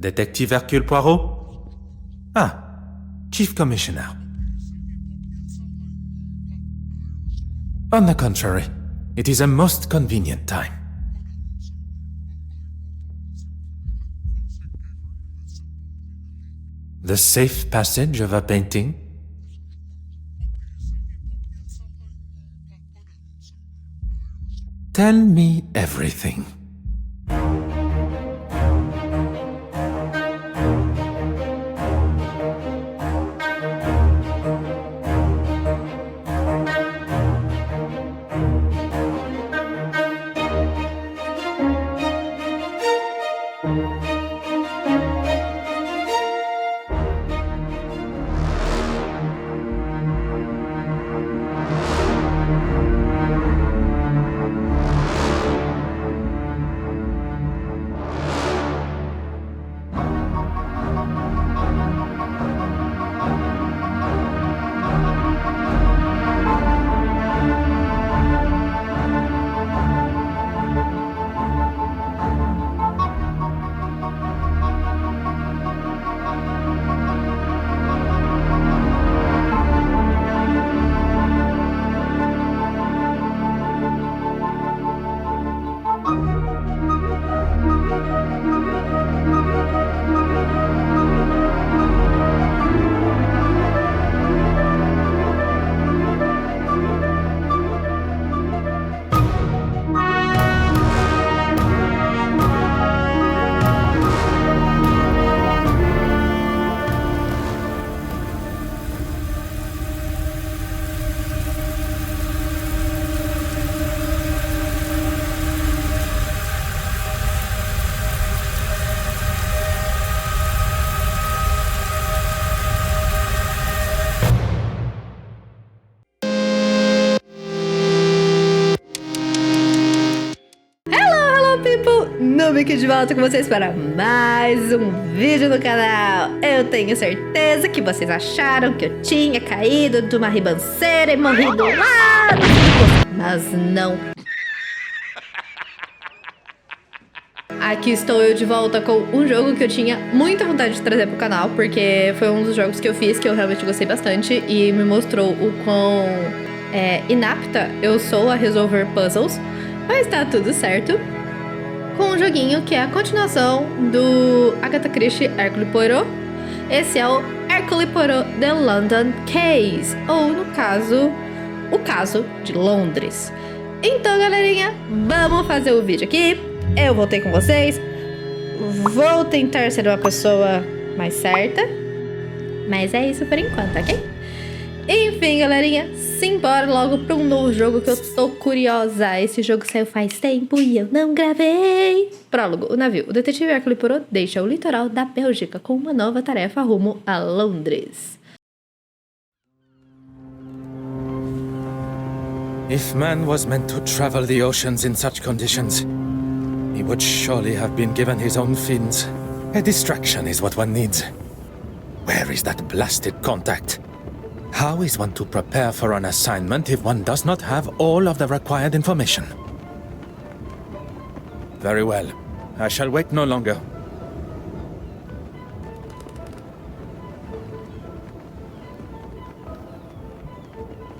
Detective Hercule Poirot? Ah, Chief Commissioner. On the contrary, it is a most convenient time. The safe passage of a painting? Tell me everything. Noob aqui de volta com vocês para mais um vídeo no canal. Eu tenho certeza que vocês acharam que eu tinha caído de uma ribanceira e morrido lá, mas não. Aqui estou eu de volta com um jogo que eu tinha muita vontade de trazer pro canal, porque foi um dos jogos que eu fiz que eu realmente gostei bastante e me mostrou o quão inapta eu sou a resolver puzzles, mas tá tudo certo. Com um joguinho que é a continuação do Agatha Christie Hercule Poirot. Esse é o Hercule Poirot The London Case, ou no caso, o caso de Londres. Então, galerinha, vamos fazer o vídeo aqui. Eu voltei com vocês. Vou tentar ser uma pessoa mais certa, mas é isso por enquanto, ok? Enfim, galerinha, simbora logo para um novo jogo que eu tô curiosa. Esse jogo saiu faz tempo e eu não gravei. Prólogo. O navio. O detetive Hercule Poirot deixa o litoral da Bélgica com uma nova tarefa rumo a Londres. If man was meant to travel the oceans in such conditions, he would surely have been given his own fins. A distraction is what one needs. Where is that blasted contact? How is one to prepare for an assignment if one does not have all of the required information? Very well. I shall wait no longer.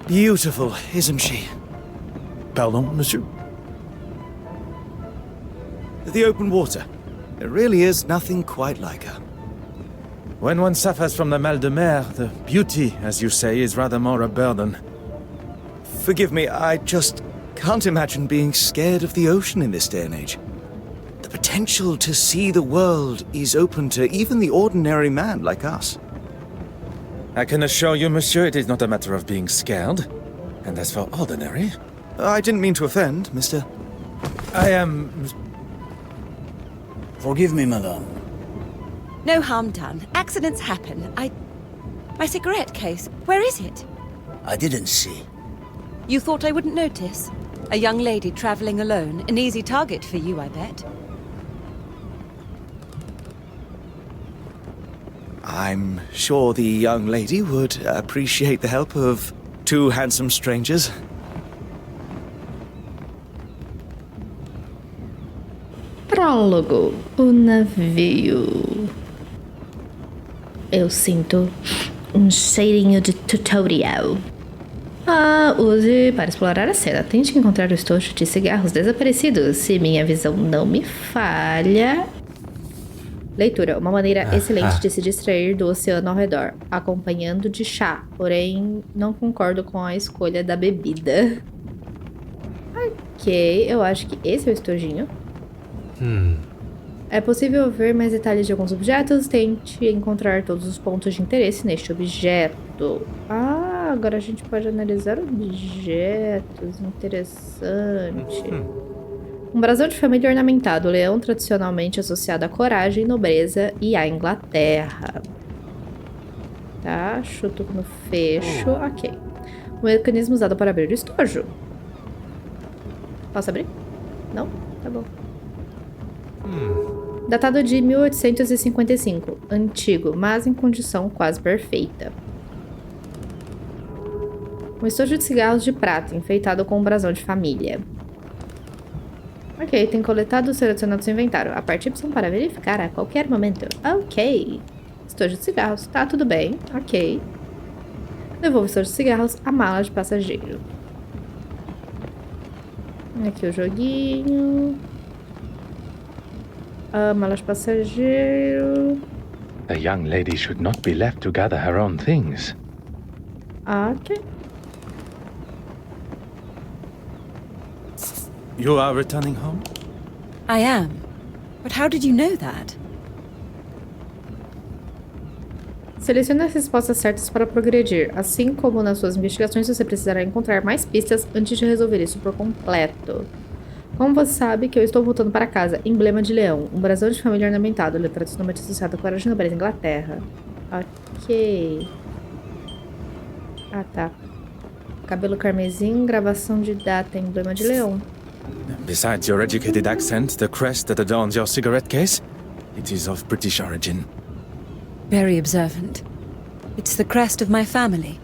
Beautiful, isn't she? Pardon, monsieur? The open water. There really is nothing quite like her. When one suffers from the mal de mer, the beauty, as you say, is rather more a burden. Forgive me, I just can't imagine being scared of the ocean in this day and age. The potential to see the world is open to even the ordinary man like us. I can assure you, monsieur, it is not a matter of being scared. And as for ordinary... I didn't mean to offend, Mr. I am... Forgive me, madame. No harm done. Accidents happen. My cigarette case, where is it? I didn't see. You thought I wouldn't notice? A young lady traveling alone. An easy target for you, I bet. I'm sure the young lady would appreciate the help of two handsome strangers. Prólogo. O navio. Eu sinto um cheirinho de tutorial. Use para explorar a cena. Tente encontrar o estojo de cigarros desaparecidos. Se minha visão não me falha... Leitura. Uma maneira excelente de se distrair do oceano ao redor. Acompanhando de chá. Porém, não concordo com a escolha da bebida. Ok. Eu acho que esse é o estojinho. É possível ver mais detalhes de alguns objetos. Tente encontrar todos os pontos de interesse neste objeto. Agora a gente pode analisar objetos. Interessante. Um brasão de família ornamentado. Leão tradicionalmente associado à coragem, nobreza e à Inglaterra. Tá, chuto no fecho. Ok. O mecanismo usado para abrir o estojo. Posso abrir? Não? Tá bom. Datado de 1855. Antigo, mas em condição quase perfeita. Um estojo de cigarros de prata, enfeitado com um brasão de família. Ok, tem coletado e selecionado seu inventário. Aperte Y para verificar a qualquer momento. Ok. Estojo de cigarros. Tá, tudo bem. Ok. Devolvo o estojo de cigarros à mala de passageiro. Aqui o joguinho. A mala de passageiro. A young lady should not be left to gather her own things. Ok. You are returning home? I am. But how did you know that? Selecione as respostas certas para progredir. Assim como nas suas investigações, você precisará encontrar mais pistas antes de resolver isso por completo. Como você sabe que eu estou voltando para casa? Emblema de leão. Um brasão de família ornamentado. Ele é tradicionalmente associado à coragem da nobreza Inglaterra. Ok. Tá. Cabelo carmesim, gravação de data, emblema de leão. Besides your educated accent, the crest that adorns your cigarette case, it is of British origin. Very observant. It's the crest of my family,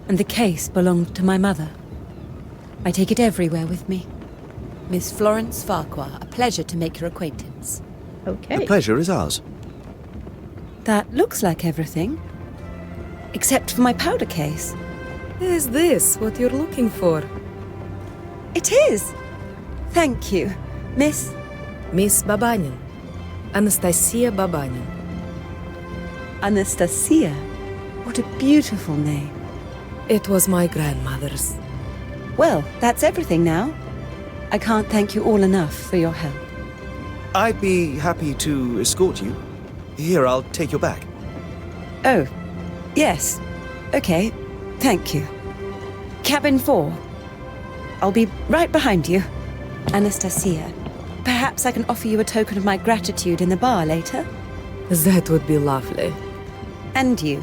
and the case belonged to my mother. I take it everywhere with me. Miss Florence Farquhar, a pleasure to make your acquaintance. Ok. The pleasure is ours. That looks like everything. Except for my powder case. Is this what you're looking for? It is! Thank you, Miss... Miss Babanin. Anastasia Babanin. Anastasia? What a beautiful name. It was my grandmother's. Well, that's everything now. I can't thank you all enough for your help. I'd be happy to escort you. Here, I'll take your bag. Oh, yes. Okay, thank you. Cabin 4. I'll be right behind you. Anastasia, perhaps I can offer you a token of my gratitude in the bar later? That would be lovely. And you,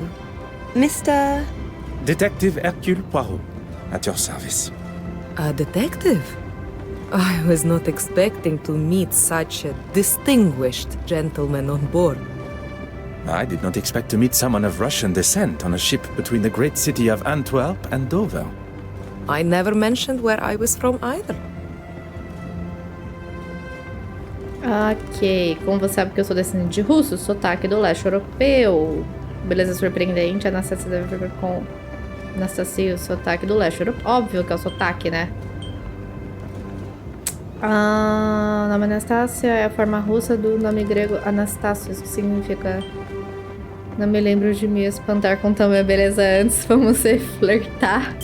Mr... Detective Hercule Poirot, at your service. A detective? I was not expecting to meet such a distinguished gentleman on board. I did not expect to meet someone of Russian descent on a ship between the great city of Antwerp and Dover. I never mentioned where I was from either. Ok. Como você sabe que eu sou descendente de russo, sotaque do leste europeu. Beleza surpreendente. Anastasia deve ver com... Anastasia, o sotaque do leste europeu. Óbvio que é o sotaque, né? O nome Anastasia é a forma russa do nome grego Anastasios, que significa... Não me lembro de me espantar com tamanha beleza antes. Vamos se flertar.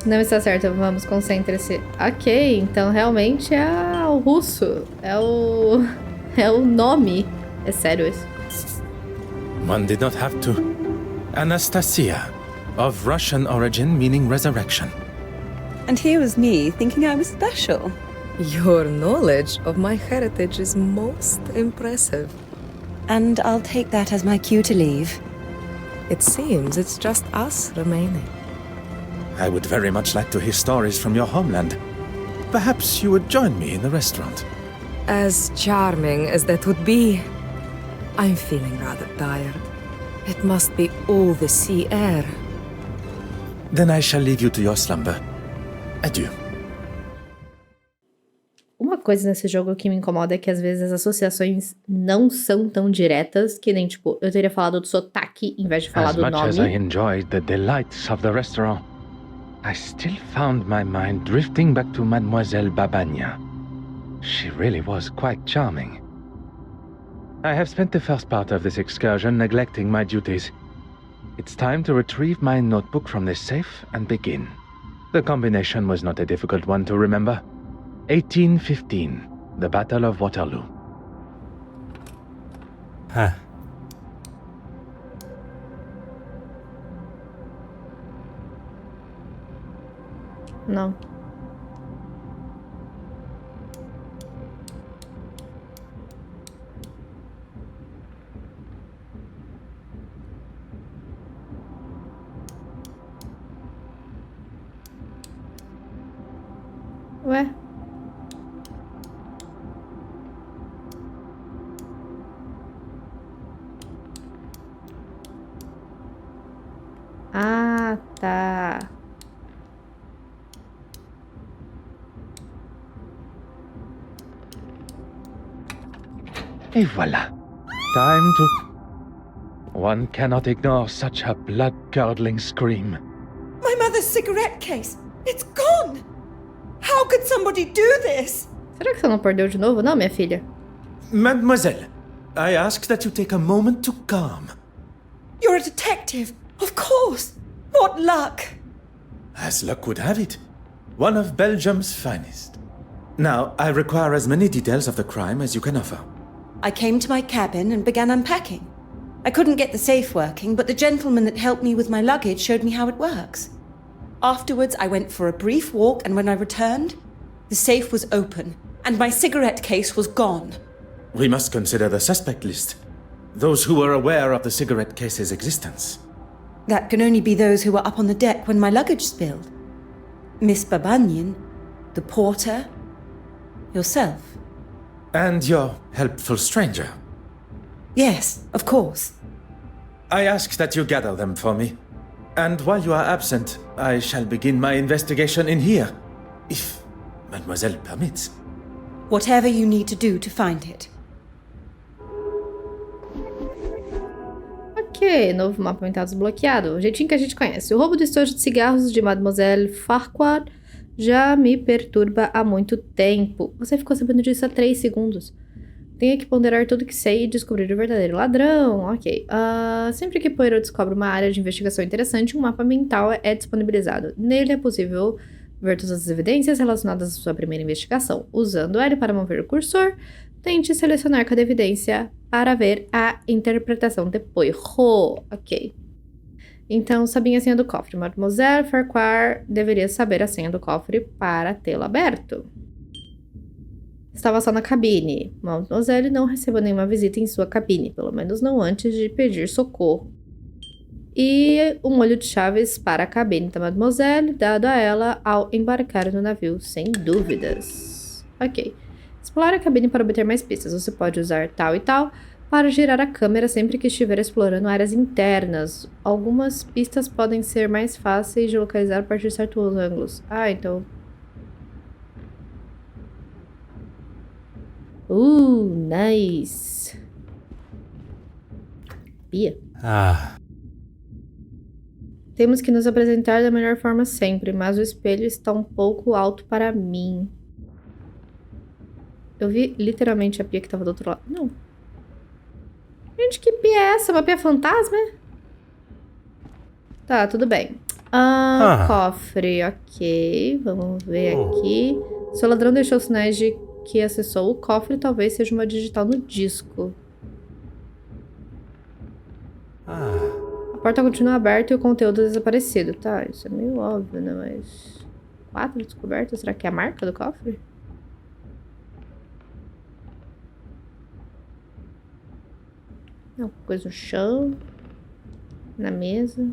Não está certo, vamos, concentre-se. Ok, então realmente é o russo. É o nome. É sério isso. One did not have to. Anastasia, of Russian origin meaning resurrection. And here was me thinking I was special. Your knowledge of my heritage is most impressive. And I'll take that as my cue to leave. It seems it's just us remaining. I would very much like to hear stories from your homeland. Perhaps you would join me in the restaurant. As charming as that would be, I'm feeling rather tired. It must be all the sea air. Then I shall leave you to your slumber. Adieu. coisa nesse jogo que me incomoda é que às vezes as associações não são tão diretas, que nem, tipo, eu teria falado do sotaque em vez de falar As do much as I nome. enjoyed the delights of the restaurant, I still found my mind drifting back to Mademoiselle Babagna. She really was quite charming. I have spent the first part of this excursion neglecting my duties. It's time to retrieve my notebook from the safe and begin. The combination was not a difficult one to remember. 1815, the Battle of Waterloo. Huh. Não. Ué? Ah, tá. Et voilà. Time to... One cannot ignore such a blood-curdling scream. My mother's cigarette case! It's gone! How could somebody do this? Será que você não perdeu de novo, não, minha filha? Mademoiselle, I ask that you take a moment to calm. You're a detective, of course! What luck! As luck would have it, one of Belgium's finest. Now, I require as many details of the crime as you can offer. I came to my cabin and began unpacking. I couldn't get the safe working, but the gentleman that helped me with my luggage showed me how it works. Afterwards, I went for a brief walk, and when I returned, the safe was open, and my cigarette case was gone. We must consider the suspect list. Those who were aware of the cigarette case's existence. That can only be those who were up on the deck when my luggage spilled. Miss Babanian, the porter, yourself. And your helpful stranger. Yes, of course. I ask that you gather them for me. And while you are absent, I shall begin my investigation in here, if Mademoiselle permits. Whatever you need to do to find it. Ok, novo mapa mental desbloqueado. O jeitinho que a gente conhece. O roubo do estojo de cigarros de Mademoiselle Farquhar já me perturba há muito tempo. Você ficou sabendo disso há 3 segundos. Tenho que ponderar tudo que sei e descobrir o verdadeiro ladrão. Ok. Sempre que Poirot descobre uma área de investigação interessante, um mapa mental é disponibilizado. Nele é possível ver todas as evidências relacionadas à sua primeira investigação. Usando ele para mover o cursor, tente selecionar cada evidência para ver a interpretação de Poirot. Ok. Então, sabia a senha do cofre. Mademoiselle Farquhar deveria saber a senha do cofre para tê-lo aberto. Estava só na cabine. Mademoiselle não recebeu nenhuma visita em sua cabine, pelo menos não antes de pedir socorro. E um molho de chaves para a cabine da Mademoiselle, dado a ela ao embarcar no navio, sem dúvidas. Ok. Explore a cabine para obter mais pistas. Você pode usar tal e tal para girar a câmera sempre que estiver explorando áreas internas. Algumas pistas podem ser mais fáceis de localizar a partir de certos ângulos. Ah, então... nice. Bia. Temos que nos apresentar da melhor forma sempre, mas o espelho está um pouco alto para mim. Eu vi literalmente a pia que estava do outro lado. Não. Gente, que pia é essa? Uma pia fantasma? Tá, tudo bem. Cofre, ok. Vamos ver aqui. Se o ladrão deixou sinais de que acessou o cofre, talvez seja uma digital no disco. A porta continua aberta e o conteúdo desaparecido. Tá, isso é meio óbvio, né? Mas... 4 descobertas? Será que é a marca do cofre? Não, coisa no chão. Na mesa.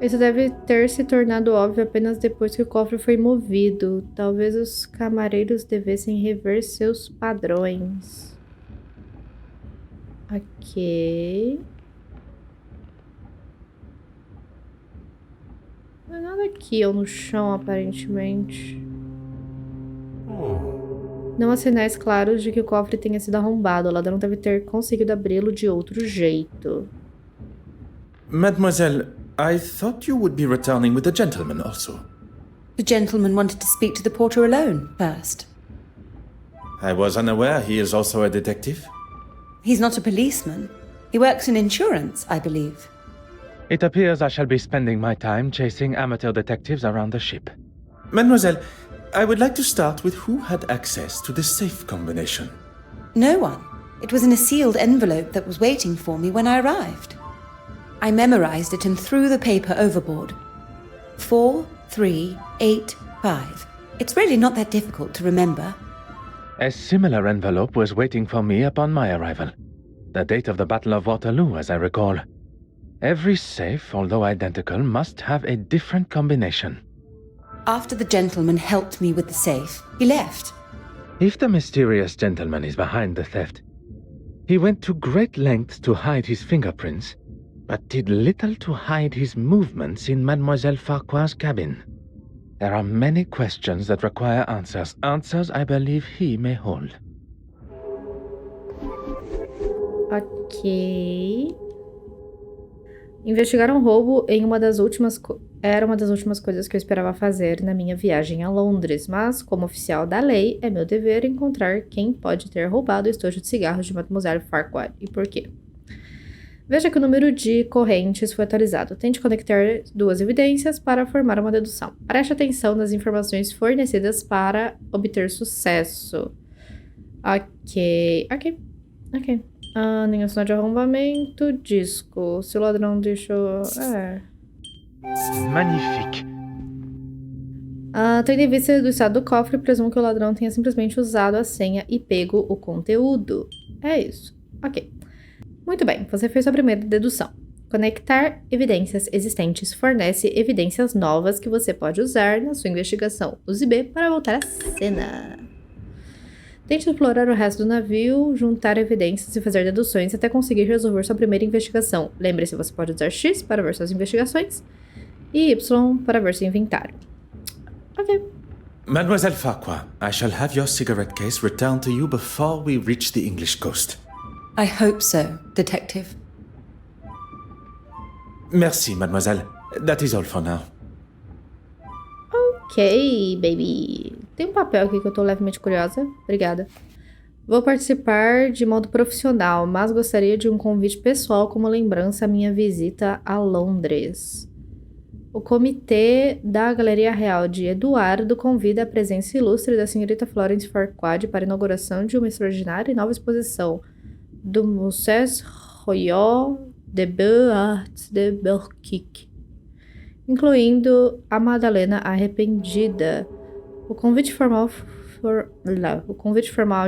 Isso deve ter se tornado óbvio apenas depois que o cofre foi movido. Talvez os camareiros devessem rever seus padrões. Ok. Não é nada aqui ou no chão, aparentemente. Não há sinais claros de que o cofre tenha sido arrombado. O ladrão deve ter conseguido abri-lo de outro jeito. Mademoiselle, I thought you would be returning with the gentleman also. The gentleman wanted to speak to the porter alone first. I was unaware he is also a detective. He's not a policeman. He works in insurance, I believe. It appears I shall be spending my time chasing amateur detectives around the ship. Mademoiselle, I would like to start with who had access to the safe combination. No one. It was in a sealed envelope that was waiting for me when I arrived. I memorized it and threw the paper overboard. 4, 3, 8, 5. It's really not that difficult to remember. A similar envelope was waiting for me upon my arrival. The date of the Battle of Waterloo, as I recall. Every safe, although identical, must have a different combination. After the gentleman helped me with the safe, he left. If the mysterious gentleman is behind the theft, he went to great lengths to hide his fingerprints, but did little to hide his movements in Mademoiselle Farquhar's cabin. There are many questions that require answers. Answers I believe he may hold. Ok. Investigar um roubo era uma das últimas coisas que eu esperava fazer na minha viagem a Londres, mas, como oficial da lei, é meu dever encontrar quem pode ter roubado o estojo de cigarros de Mademoiselle Farquhar e por quê. Veja que o número de correntes foi atualizado. Tente conectar duas evidências para formar uma dedução. Preste atenção nas informações fornecidas para obter sucesso. Ok. Nenhum sinal de arrombamento. Disco. Se o ladrão deixou... Magnifique. Tendo em vista do estado do cofre, presumo que o ladrão tenha simplesmente usado a senha e pego o conteúdo. É isso. Ok. Muito bem, você fez sua primeira dedução. Conectar evidências existentes fornece evidências novas que você pode usar na sua investigação. Use B para voltar à cena. Tente explorar o resto do navio, juntar evidências e fazer deduções até conseguir resolver sua primeira investigação. Lembre-se, você pode usar X para ver suas investigações e Y para ver seu inventário. Ok. Mademoiselle Farquhar, I shall have your cigarette case returned to you before we reach the English coast. I hope so, Detective. Merci, mademoiselle. That is all for now. Ok, baby. Tem um papel aqui que eu tô levemente curiosa. Obrigada. Vou participar de modo profissional, mas gostaria de um convite pessoal como lembrança à minha visita a Londres. O comitê da Galeria Real de Eduardo convida a presença ilustre da senhorita Florence Farquhar para a inauguração de uma extraordinária e nova exposição do Musée Royal des Beaux-Arts de Belgique, incluindo a Madalena Arrependida. O convite formal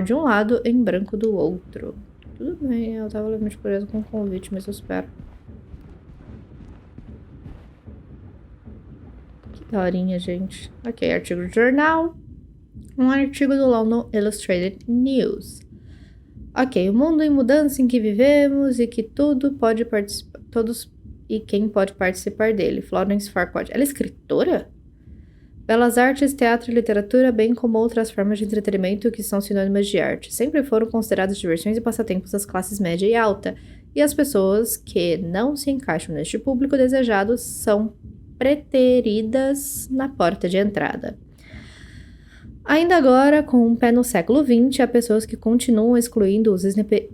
de um lado, em branco do outro. Tudo bem, eu tava levemente curiosa com o convite, mas eu espero. Que daorinha, gente. Ok, artigo de jornal. Um artigo do London Illustrated News. Ok, o mundo em mudança em que vivemos e que tudo pode participar, todos e quem pode participar dele. Florence Farquhar. Ela é escritora? Belas artes, teatro e literatura, bem como outras formas de entretenimento que são sinônimas de arte, sempre foram consideradas diversões e passatempos das classes média e alta, e as pessoas que não se encaixam neste público desejado são preteridas na porta de entrada. Ainda agora, com um pé no século XX, há pessoas que continuam excluindo os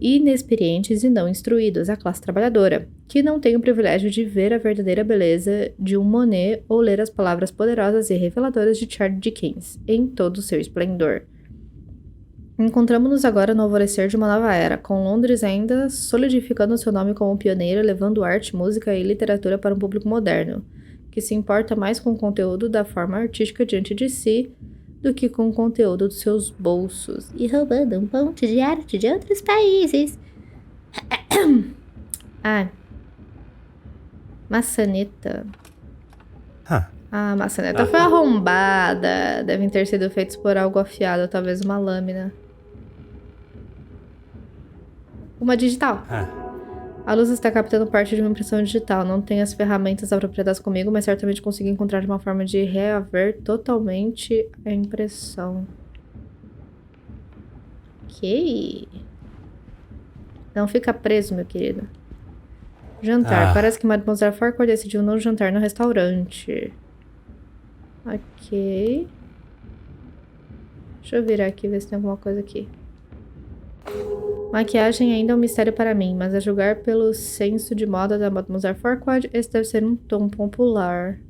inexperientes e não instruídos, a classe trabalhadora, que não tem o privilégio de ver a verdadeira beleza de um Monet ou ler as palavras poderosas e reveladoras de Charles Dickens, em todo o seu esplendor. Encontramos-nos agora no alvorecer de uma nova era, com Londres ainda solidificando seu nome como pioneira, levando arte, música e literatura para um público moderno, que se importa mais com o conteúdo da forma artística diante de si, do que com o conteúdo dos seus bolsos, e roubando um ponto de arte de outros países. Maçaneta. A maçaneta foi arrombada. Devem ter sido feitos por algo afiado, talvez uma lâmina. O uma digital. A luz está captando parte de uma impressão digital. Não tenho as ferramentas apropriadas comigo, mas certamente consigo encontrar uma forma de reaver totalmente a impressão. Ok. Não fica preso, meu querido. Jantar. Parece que Mademoiselle Farquhar decidiu não jantar no restaurante. Ok. Deixa eu virar aqui e ver se tem alguma coisa aqui. Maquiagem ainda é um mistério para mim, mas a julgar pelo senso de moda da Mademoiselle Farquhar, esse deve ser um tom popular.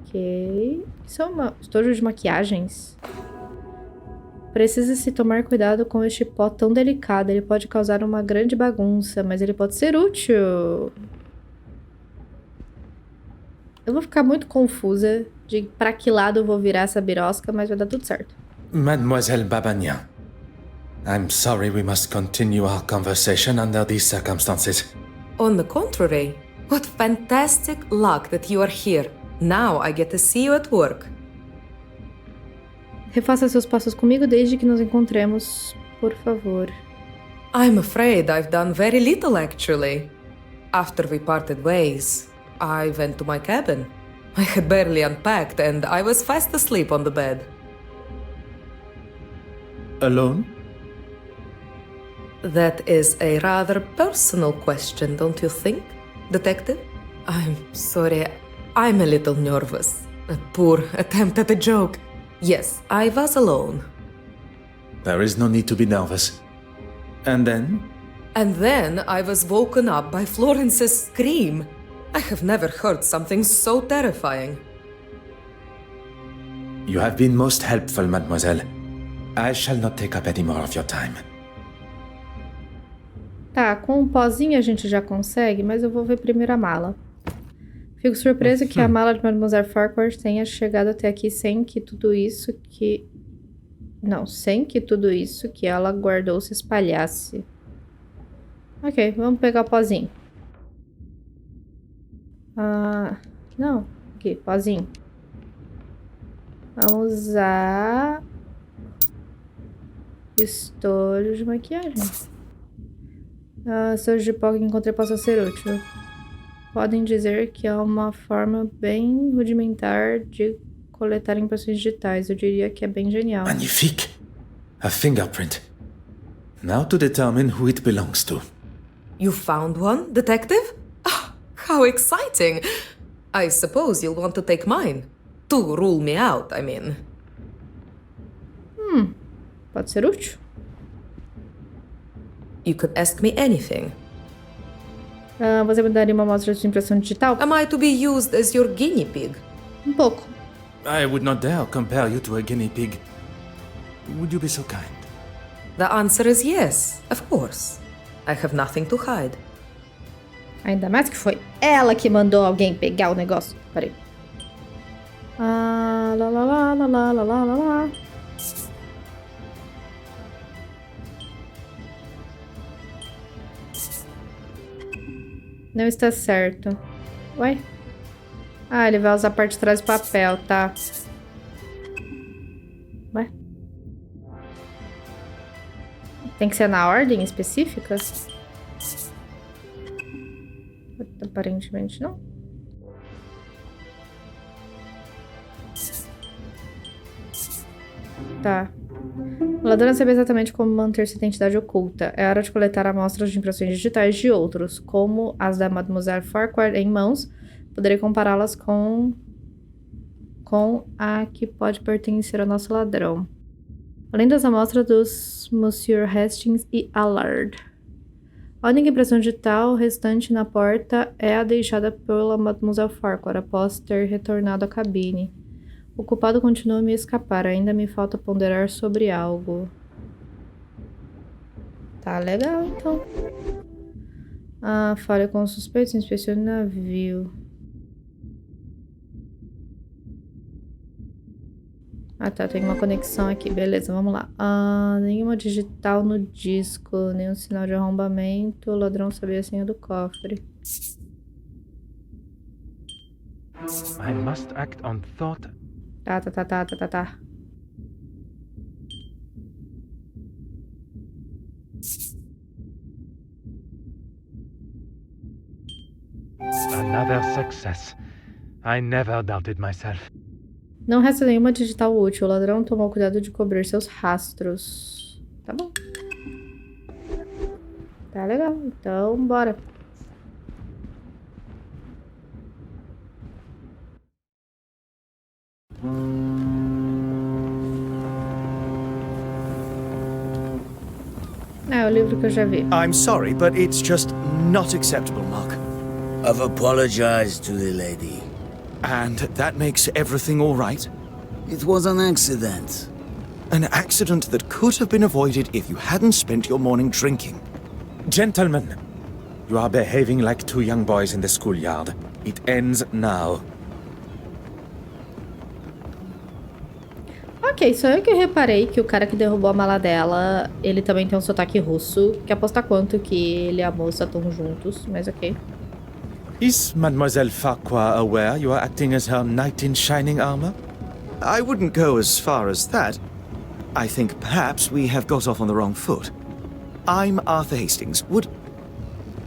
Ok. Isso é uma estojo de maquiagens. Precisa-se tomar cuidado com este pó tão delicado. Ele pode causar uma grande bagunça, mas ele pode ser útil. Eu vou ficar muito confusa de pra que lado eu vou virar essa birosca, mas vai dar tudo certo. Mademoiselle Babagnan, I'm sorry we must continue our conversation under these circumstances. On the contrary, what fantastic luck that you are here. Now I get to see you at work. Refaça seus passos comigo desde que nos encontremos, por favor. I'm afraid I've done very little actually. After we parted ways, I went to my cabin. I had barely unpacked and I was fast asleep on the bed. Alone? That is a rather personal question, don't you think, Detective? I'm sorry, I'm a little nervous. A poor attempt at a joke. Yes, I was alone. There is no need to be nervous. And then? And then I was woken up by Florence's scream. I have never heard something so terrifying. You have been most helpful, mademoiselle. I shall not take up any more of your time. Tá, com um pozinho a gente já consegue, mas eu vou ver primeiro a mala. Fico surpresa que a mala de Mademoiselle Farquhar tenha chegado até aqui sem que tudo isso que... Não, sem que tudo isso que ela guardou se espalhasse. Ok, vamos pegar o pozinho. Não. Aqui, pozinho. Vamos usar... estojo de maquiagem. Estojo de pó que encontrei possa ser útil. Podem dizer que é uma forma bem rudimentar de coletar impressões digitais. Eu diria que é bem genial. Magnifique! A fingerprint. Now to determine who it belongs to. You found one, Detective? Ah, how exciting! I suppose you'll want to take mine. To rule me out, I mean. Pode ser útil. You could ask me anything. Você me daria uma amostra de impressão digital? Am I to be used as your guinea pig? Um pouco. I would not dare compare you to a guinea pig. Would you be so kind? The answer is yes, of course. I have nothing to hide. Ainda mais que foi ela que mandou alguém pegar o negócio. Peraí. Lá, lá, lá, lá, lá, lá, lá, lá. Não está certo. Ué? Ele vai usar a parte de trás do papel, tá? Ué? Tem que ser na ordem específica? Aparentemente não. Tá. O ladrão sabe exatamente como manter sua identidade oculta. É hora de coletar amostras de impressões digitais de outros, como as da Mademoiselle Farquhar em mãos. Poderei compará-las com a que pode pertencer ao nosso ladrão. Além das amostras dos Monsieur Hastings e Allard. A única impressão digital restante na porta é a deixada pela Mademoiselle Farquhar após ter retornado à cabine. O culpado continua a me escapar. Ainda me falta ponderar sobre algo. Tá legal, então. Fale com os suspeitos, inspecione o navio. Tá, tem uma conexão aqui. Beleza, vamos lá. Nenhuma digital no disco, nenhum sinal de arrombamento. O ladrão sabia a senha do cofre. I must act on thought. Tá. Another success. I never doubted myself. Não resta nenhuma digital útil. O ladrão tomou cuidado de cobrir seus rastros. Tá bom. Tá legal. Então, bora. É o livro que eu já vi. I'm sorry, but it's just not acceptable, Mark. I've apologized to the lady. And that makes everything all right? It was an accident. An accident that could have been avoided if you hadn't spent your morning drinking. Gentlemen, you are behaving like two young boys in the schoolyard. It ends now. Ok, só eu que reparei que o cara que derrubou a mala dela, ele também tem um sotaque russo. Que aposta quanto que ele e a moça estão juntos, mas ok. Is Mademoiselle Farquhar aware you are acting as her knight in shining armor? I wouldn't go as far as that. I think perhaps we have got off on the wrong foot. I'm Arthur Hastings.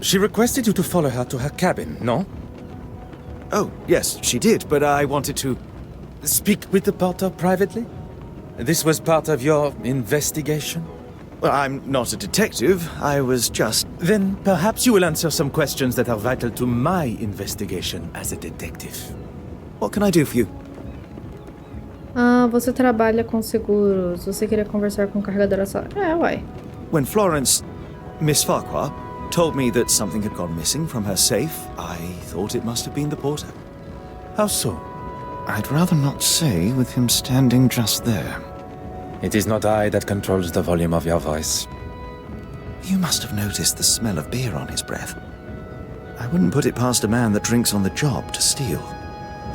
She requested you to follow her to her cabin, no? Oh, yes, she did, but I wanted to... Speak with the porter privately? This was part of your investigation? Well, I'm not a detective. I was just... Then perhaps you will answer some questions that are vital to my investigation as a detective. What can I do for you? Ah, você trabalha com seguros. Você queria conversar com o carregador da sala. É, uai. When Florence, Miss Farquhar, told me that something had gone missing from her safe, I thought it must have been the porter. How so? I'd rather not say with him standing just there. It is not I that controls the volume of your voice. You must have noticed the smell of beer on his breath. I wouldn't put it past a man that drinks on the job to steal.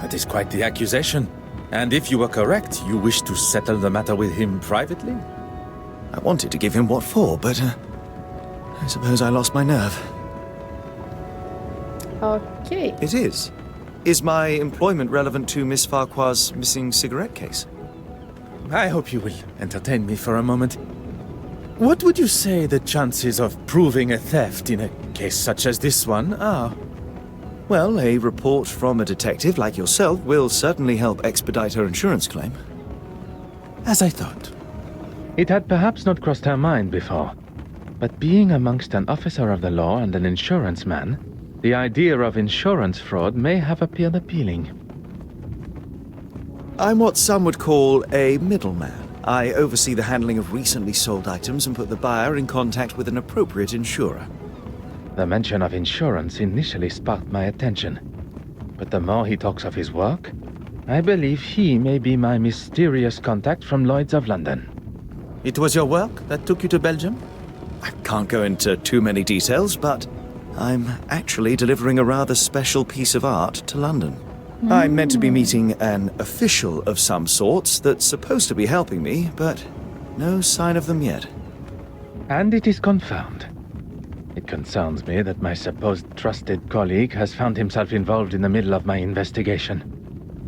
That is quite the accusation. And if you were correct, you wish to settle the matter with him privately? I wanted to give him what for, but I suppose I lost my nerve. Ok. It is. Is my employment relevant to Miss Farquhar's missing cigarette case? I hope you will entertain me for a moment. What would you say the chances of proving a theft in a case such as this one are? Well, a report from a detective like yourself will certainly help expedite her insurance claim. As I thought. It had perhaps not crossed her mind before, but being amongst an officer of the law and an insurance man, the idea of insurance fraud may have appeared appealing. I'm what some would call a middleman. I oversee the handling of recently sold items and put the buyer in contact with an appropriate insurer. The mention of insurance initially sparked my attention, but the more he talks of his work, I believe he may be my mysterious contact from Lloyd's of London. It was your work that took you to Belgium? I can't go into too many details, but I'm actually delivering a rather special piece of art to London. I'm meant to be meeting an official of some sorts that's supposed to be helping me, but no sign of them yet. And it is confirmed. It concerns me that my supposed trusted colleague has found himself involved in the middle of my investigation.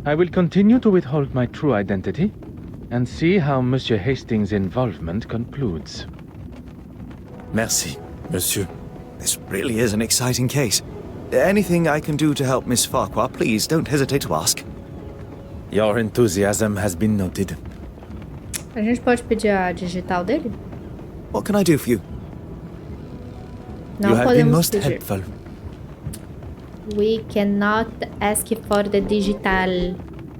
I will continue to withhold my true identity and see how Monsieur Hastings' involvement concludes. Merci, monsieur. This really is an exciting case. Anything I can do to help Miss Farquhar, please don't hesitate to ask. Your enthusiasm has been noted. A gente pode pedir a digital dele? What can I do for you? Não You have been podemos most pedir. helpful. We cannot ask for the digital.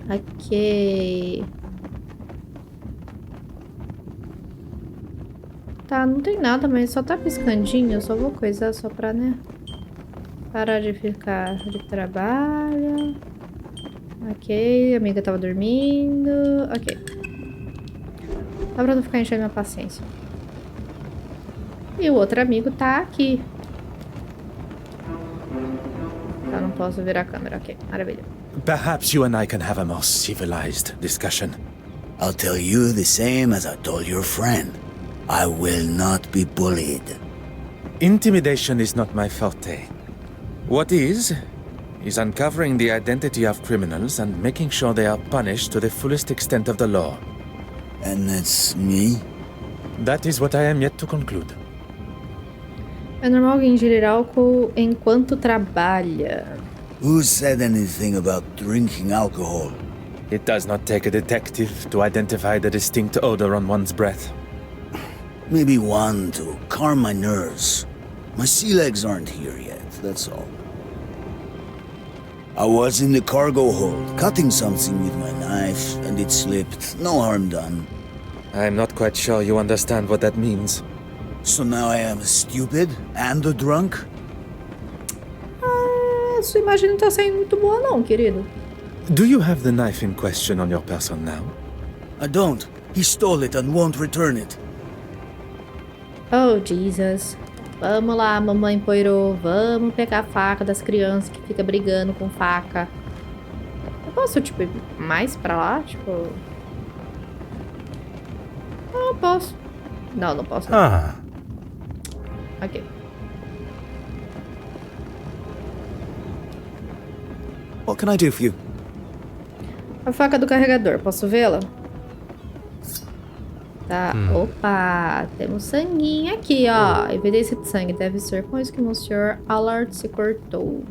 Ok. Tá, não tem nada, mas só tá piscandinho. Eu só vou coisar só pra, né? Parar de ficar de trabalho. Ok, a amiga tava dormindo. Ok. Dá pra não ficar enchendo minha paciência. E o outro amigo tá aqui. Tá, não posso virar a câmera. Ok, maravilha. Perhaps you and I can have a more civilized discussion. I'll tell you the same as I told your friend. I will not be bullied. Intimidation is not my forte. What is uncovering the identity of criminals and making sure they are punished to the fullest extent of the law. And that's me? That is what I am yet to conclude. É normal alguém ingerir álcool enquanto trabalha. Who said anything about drinking alcohol? It does not take a detective to identify the distinct odor on one's breath. Maybe one to calm my nerves. My sea legs aren't here yet, that's all. I was in the cargo hold, cutting something with my knife, and it slipped. No harm done. I'm not quite sure you understand what that means. So now I am stupid and a drunk? Sua imagem não tá sendo muito boa não, querido. Do you have the knife in question on your person now? I don't. He stole it and won't return it. Oh, Jesus. Vamos lá, mamãe Poirot. Vamos pegar a faca das crianças que fica brigando com faca. Eu posso, tipo, ir mais pra lá? Tipo... Não, posso. Não, não posso. Ah. Ok. What can I do for you? A faca do carregador, posso vê-la? Tá, opa, temos sanguinho aqui, ó. Evidência de sangue, deve ser com isso que o Sr. Allard se cortou.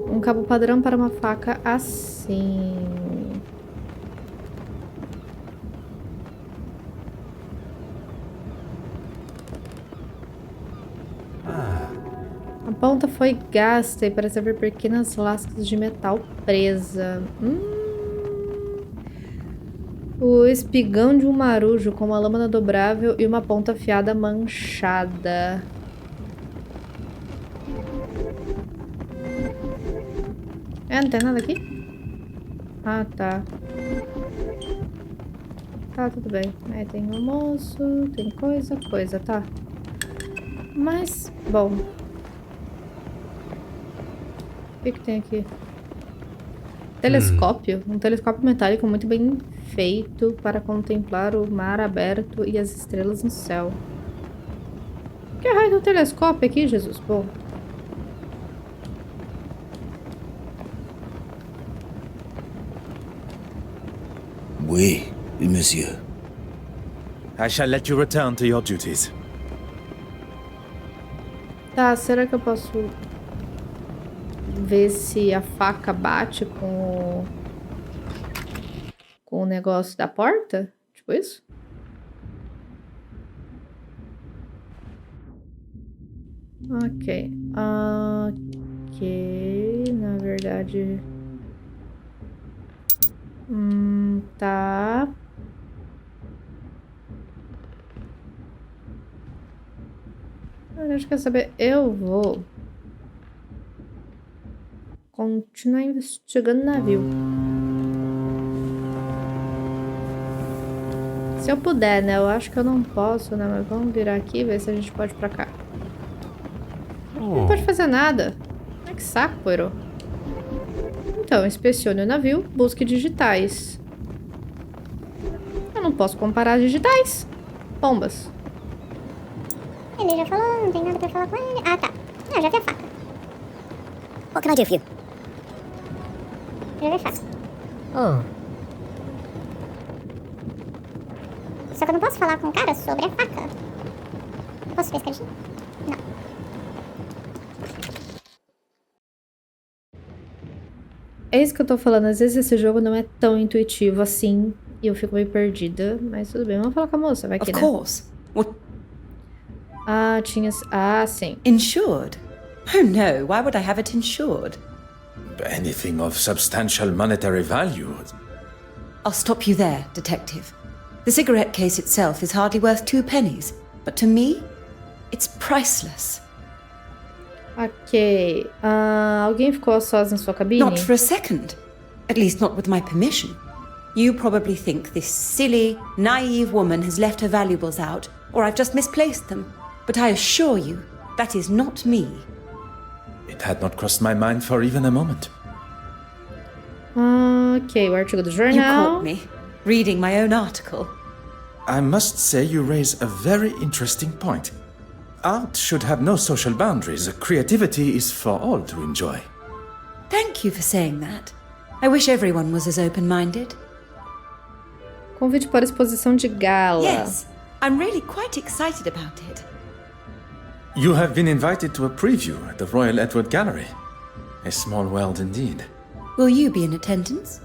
Um cabo padrão para uma faca assim. A ponta foi gasta e parece haver pequenas lascas de metal presa. O espigão de um marujo com uma lâmina dobrável e uma ponta afiada manchada. Não tem nada aqui? Ah, tá. Tá, tudo bem. Tem almoço, tem coisa, tá. Mas, bom. O que tem aqui? Telescópio. Um telescópio metálico muito bem feito para contemplar o mar aberto e as estrelas no céu. Que raio de um telescópio aqui, Jesus? Bom. Oui, monsieur. I shall let you return to your duties. Tá, será que eu posso ver se a faca bate com o negócio da porta? Tipo isso? Ok. Ok. Na verdade... tá. Acho que quer saber. Eu vou continuar investigando o navio. Se eu puder, né? Eu acho que eu não posso, né? Mas vamos virar aqui e ver se a gente pode ir pra cá. Não pode fazer nada. Ai, que saco, Poirot. Então, inspecione o navio, busque digitais. Eu não posso comparar digitais. Pombas. Ele já falou, não tem nada pra falar com ele. Ah, tá. Não, já vi a faca. What can I do for you? Já vi a faca. Só que eu não posso falar com o cara sobre a faca. Posso ver escadinha? Não. É isso que eu tô falando. Às vezes esse jogo não é tão intuitivo assim. E eu fico meio perdida. Mas tudo bem, vamos falar com a moça. Vai que, Of né? course. What? Ah, tinha... Ah, sim. Insured? Oh no, why would I have it insured? Anything of substantial monetary value. I'll stop you there, Detective. The cigarette case itself is hardly worth 2 pennies, but to me, it's priceless. Ok. Alguém ficou a sós na sua cabine? Not for a second. At least not with my permission. You probably think this silly, naive woman has left her valuables out, or I've just misplaced them. But I assure you, that is not me. It had not crossed my mind for even a moment. Ok, o artigo do You jornal. caught me, reading my own article. I must say you raise a very interesting point. Art should have no social boundaries. Creativity is for all to enjoy. Thank you for saying that. I wish everyone was as open-minded. Convite para a exposição de gala. Yes, I'm really quite excited about it. You have been invited to a preview at the Royal Edward Gallery. A small world indeed. Will you be in attendance?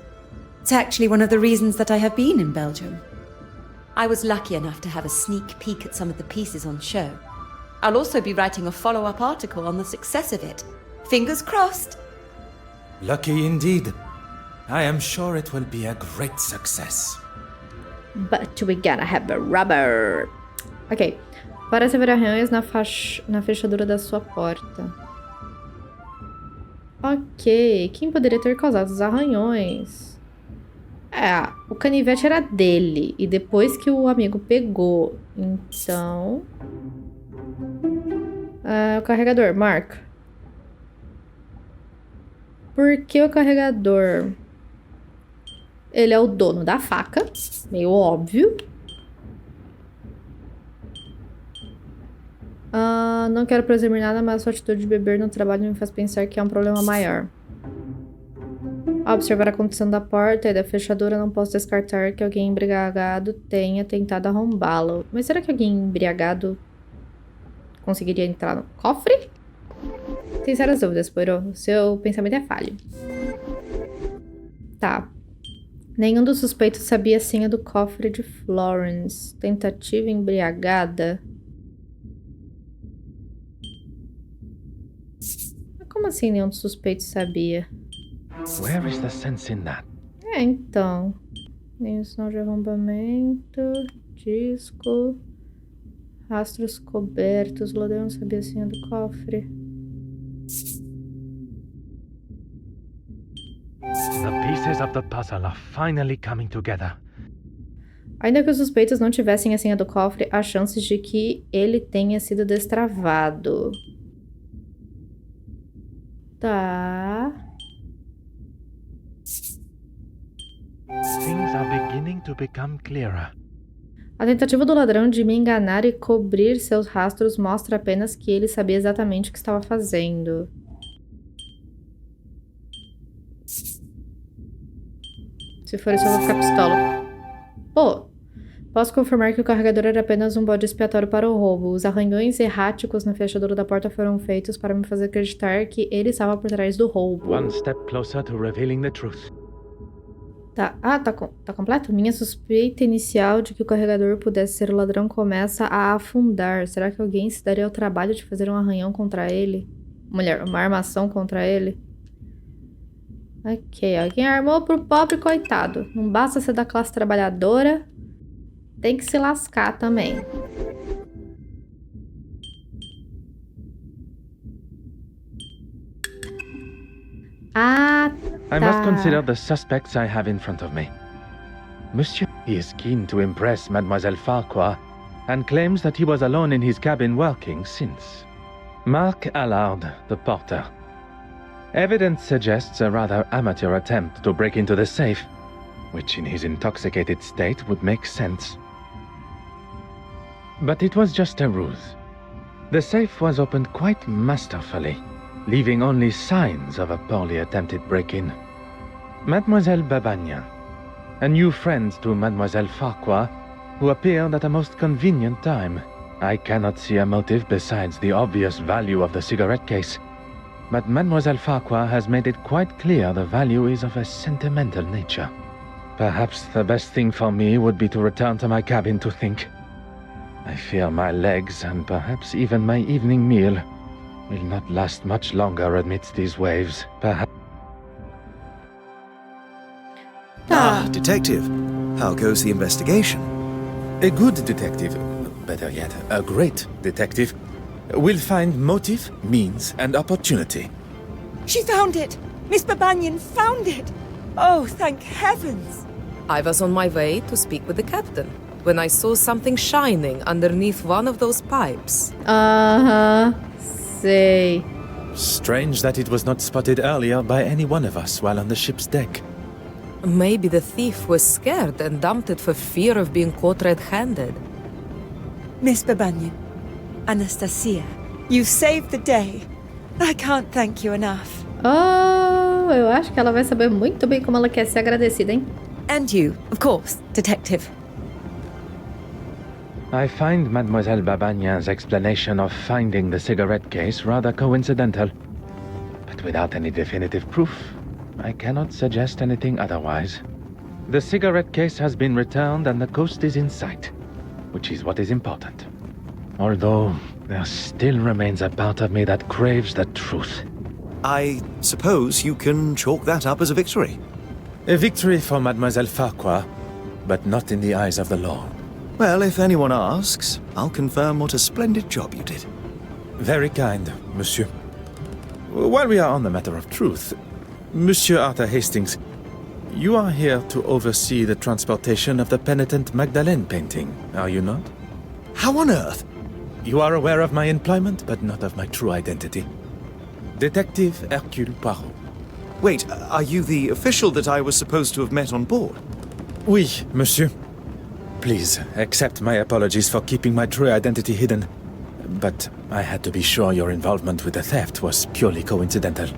It's actually one of the reasons that I have been in Belgium. I was lucky enough to have a sneak peek at some of the pieces on show. I'll also be writing a follow-up article on the success of it. Fingers crossed. Lucky indeed. I am sure it will be a great success. But we gotta have a rubber. Ok. Parece haver arranhões na fechadura da sua porta. Ok. Quem poderia ter causado os arranhões? O canivete era dele. E depois que o amigo pegou. Então... o carregador, Mark. Por que o carregador? Ele é o dono da faca. Meio óbvio. Não quero presumir nada, mas a sua atitude de beber no trabalho me faz pensar que é um problema maior. Ao observar a condição da porta e da fechadura, não posso descartar que alguém embriagado tenha tentado arrombá-lo. Mas será que alguém embriagado conseguiria entrar no cofre? Tem sérias dúvidas, Poirot. O seu pensamento é falho. Tá. Nenhum dos suspeitos sabia a senha do cofre de Florence. Tentativa embriagada. Como assim nenhum dos suspeitos sabia? Where is the sense in that? Então. Nenhum sinal de arrombamento. Disco. Rastros cobertos. O ladrão não sabia a senha do cofre. The pieces of the puzzle are finally coming together. Ainda que os suspeitos não tivessem a senha do cofre, há chances de que ele tenha sido destravado. Tá. Things are beginning to become clearer. A tentativa do ladrão de me enganar e cobrir seus rastros mostra apenas que ele sabia exatamente o que estava fazendo. Se for isso, eu vou ficar pistola. Pô, posso confirmar que o carregador era apenas um bode expiatório para o roubo. Os arranhões erráticos na fechadura da porta foram feitos para me fazer acreditar que ele estava por trás do roubo. One step closer to revealing the truth. Tá. Tá completo? Minha suspeita inicial de que o carregador pudesse ser o ladrão começa a afundar. Será que alguém se daria ao trabalho de fazer um arranhão contra ele? Uma armação contra ele? Ok, alguém armou pro pobre coitado. Não basta ser da classe trabalhadora, tem que se lascar também. Ah, tá. I must consider the suspects I have in front of me. Monsieur, he is keen to impress Mademoiselle Farquhar and claims that he was alone in his cabin working since. Mark Allard, the porter. Evidence suggests a rather amateur attempt to break into the safe, which in his intoxicated state would make sense. But it was just a ruse. The safe was opened quite masterfully, leaving only signs of a poorly attempted break-in. Mademoiselle Babagnan, a new friend to Mademoiselle Farquhar, who appeared at a most convenient time. I cannot see a motive besides the obvious value of the cigarette case. But Mademoiselle Farquhar has made it quite clear the value is of a sentimental nature. Perhaps the best thing for me would be to return to my cabin to think. I fear my legs and perhaps even my evening meal will not last much longer amidst these waves. Perhaps... Detective. How goes the investigation? A good detective, better yet, a great detective, will find motive, means, and opportunity. She found it! Miss Babagnan found it! Oh, thank heavens! I was on my way to speak with the captain when I saw something shining underneath one of those pipes. Sei. Strange that it was not spotted earlier by any one of us while on the ship's deck. Maybe the thief was scared and dumped it for fear of being caught red-handed. Miss Babagnan, Anastasia, you saved the day. I can't thank you enough. Oh, eu acho que ela vai saber muito bem como ela quer ser agradecida, hein? And you, of course, Detective. I find Mademoiselle Babagna's explanation of finding the cigarette case rather coincidental. But without any definitive proof, I cannot suggest anything otherwise. The cigarette case has been returned and the coast is in sight, which is what is important. Although, there still remains a part of me that craves the truth. I suppose you can chalk that up as a victory. A victory for Mademoiselle Farquhar, but not in the eyes of the law. Well, if anyone asks, I'll confirm what a splendid job you did. Very kind, monsieur. While we are on the matter of truth, Monsieur Arthur Hastings, you are here to oversee the transportation of the penitent Magdalene painting, are you not? How on earth? You are aware of my employment, but not of my true identity. Detective Hercule Poirot. Wait, are you the official that I was supposed to have met on board? Oui, monsieur. Please, accept my apologies for keeping my true identity hidden. But I had to be sure your involvement with the theft was purely coincidental.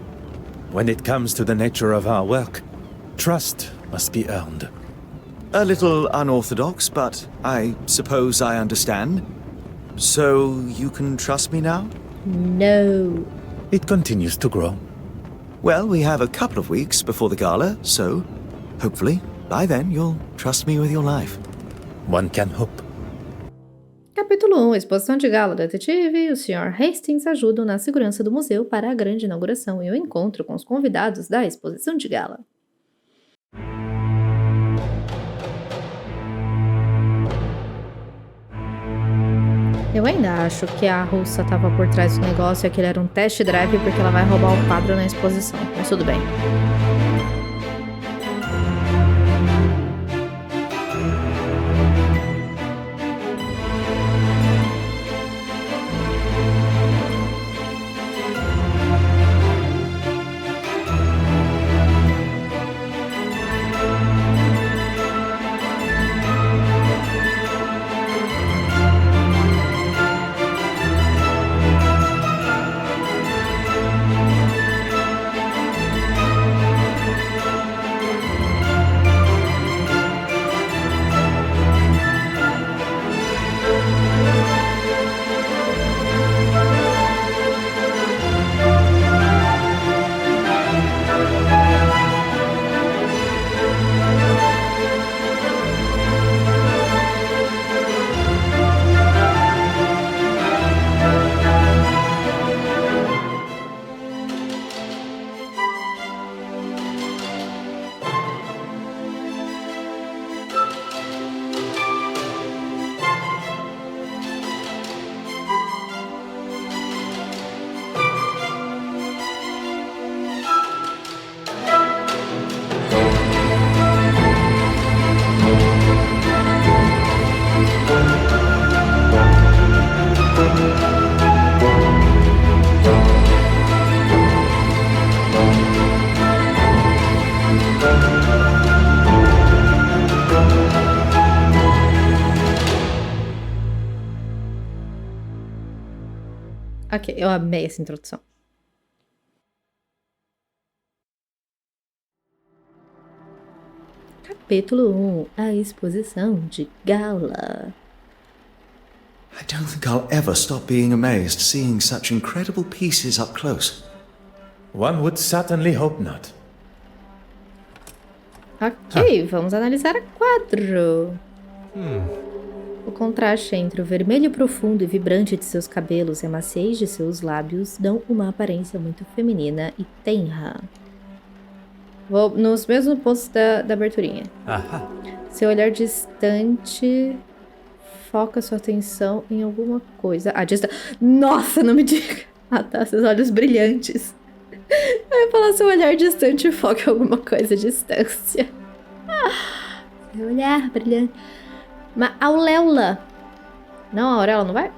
When it comes to the nature of our work, trust must be earned. A little unorthodox, but I suppose I understand. So you can trust me now? No. It continues to grow. Well, we have a couple of weeks before the gala, so hopefully by then you'll trust me with your life. One can hope. Capítulo 1. Exposição de gala. Detetive e o Sr. Hastings ajudam na segurança do museu para a grande inauguração e o encontro com os convidados da exposição de gala. Eu ainda acho que a russa estava por trás do negócio e aquele era um test drive porque ela vai roubar o quadro na exposição, mas tudo bem. Ok, eu amei essa introdução. Capítulo 1. A exposição de gala. I don't think I'll ever stop being amazed seeing such incredible pieces up close. One would certainly hope not. Ok, vamos analisar a quadro. O contraste entre o vermelho profundo e vibrante de seus cabelos e a maciez de seus lábios dão uma aparência muito feminina e tenra. Vou nos mesmos pontos da aberturinha. Seu olhar distante foca sua atenção em alguma coisa. Nossa, não me diga! Ah tá, seus olhos brilhantes. Eu ia falar seu olhar distante foca em alguma coisa à distância. Seu olhar brilhante. Mas a auréola. Não, a auréola não vai?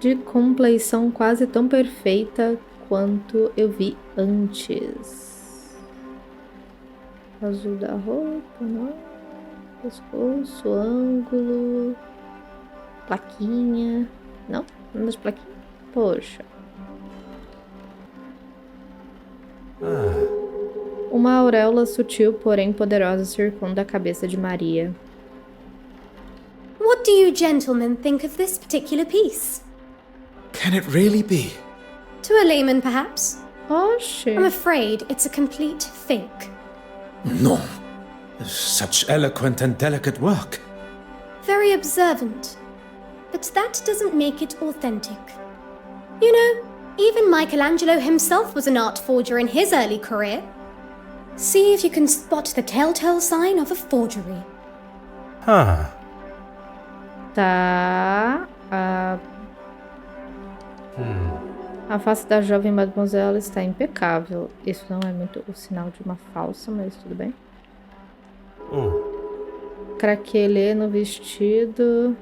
De compleição quase tão perfeita quanto eu vi antes. Azul da roupa, não? Pescoço, ângulo. Plaquinha. Não? Não de plaquinha? Poxa. Uma auréola sutil, porém poderosa, circunda a cabeça de Maria. What do you gentlemen think of this particular piece? Can it really be? To a layman, perhaps? Oxê. I'm afraid it's a complete fake. No. Such eloquent and delicate work. Very observant. But that doesn't make it authentic. You know, even Michelangelo himself was an art forger in his early career. See if you can spot the telltale sign of a forgery. Tá. A face da jovem mademoiselle está impecável. Isso não é muito o sinal de uma falsa, mas tudo bem. Craquelê no vestido.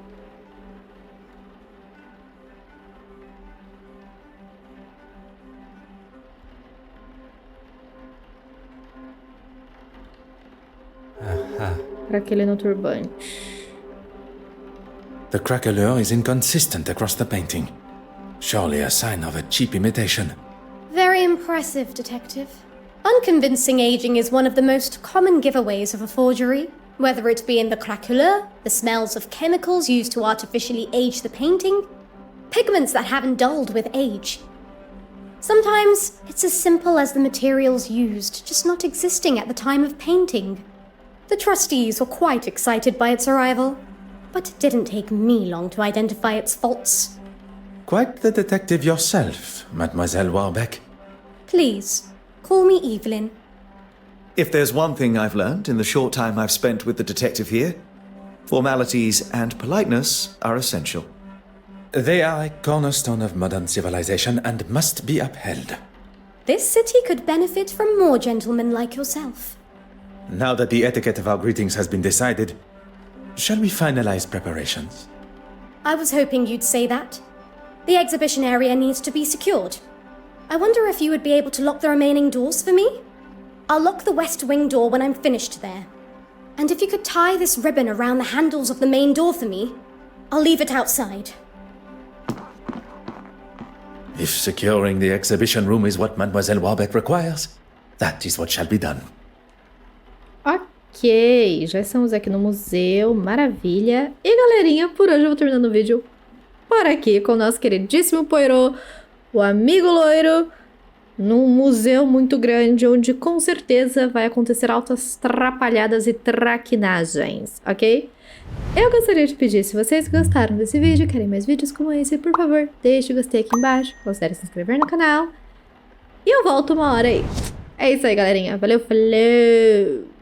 Craquelê no turbante. The craquelure is inconsistent across the painting. Surely a sign of a cheap imitation. Very impressive, Detective. Unconvincing aging is one of the most common giveaways of a forgery, whether it be in the craquelure, the smells of chemicals used to artificially age the painting, pigments that haven't dulled with age. Sometimes it's as simple as the materials used just not existing at the time of painting. The trustees were quite excited by its arrival, but it didn't take me long to identify its faults. Quite the detective yourself, Mademoiselle Warbeck. Please, call me Evelyn. If there's one thing I've learned in the short time I've spent with the detective here, formalities and politeness are essential. They are a cornerstone of modern civilization and must be upheld. This city could benefit from more gentlemen like yourself. Now that the etiquette of our greetings has been decided, shall we finalize preparations? I was hoping you'd say that. The exhibition area needs to be secured. I wonder if you would be able to lock the remaining doors for me? I'll lock the west wing door when I'm finished there. And if you could tie this ribbon around the handles of the main door for me, I'll leave it outside. If securing the exhibition room is what Mademoiselle Warbeck requires, that is what shall be done. Ok, já estamos aqui no museu, maravilha. E galerinha, por hoje eu vou terminando o vídeo por aqui com o nosso queridíssimo Poirot, o amigo loiro, num museu muito grande, onde com certeza vai acontecer altas trapalhadas e traquinagens, ok? Eu gostaria de pedir, se vocês gostaram desse vídeo, querem mais vídeos como esse, por favor, deixe o gostei aqui embaixo, considere se inscrever no canal, e eu volto uma hora aí. É isso aí, galerinha. Valeu, falou!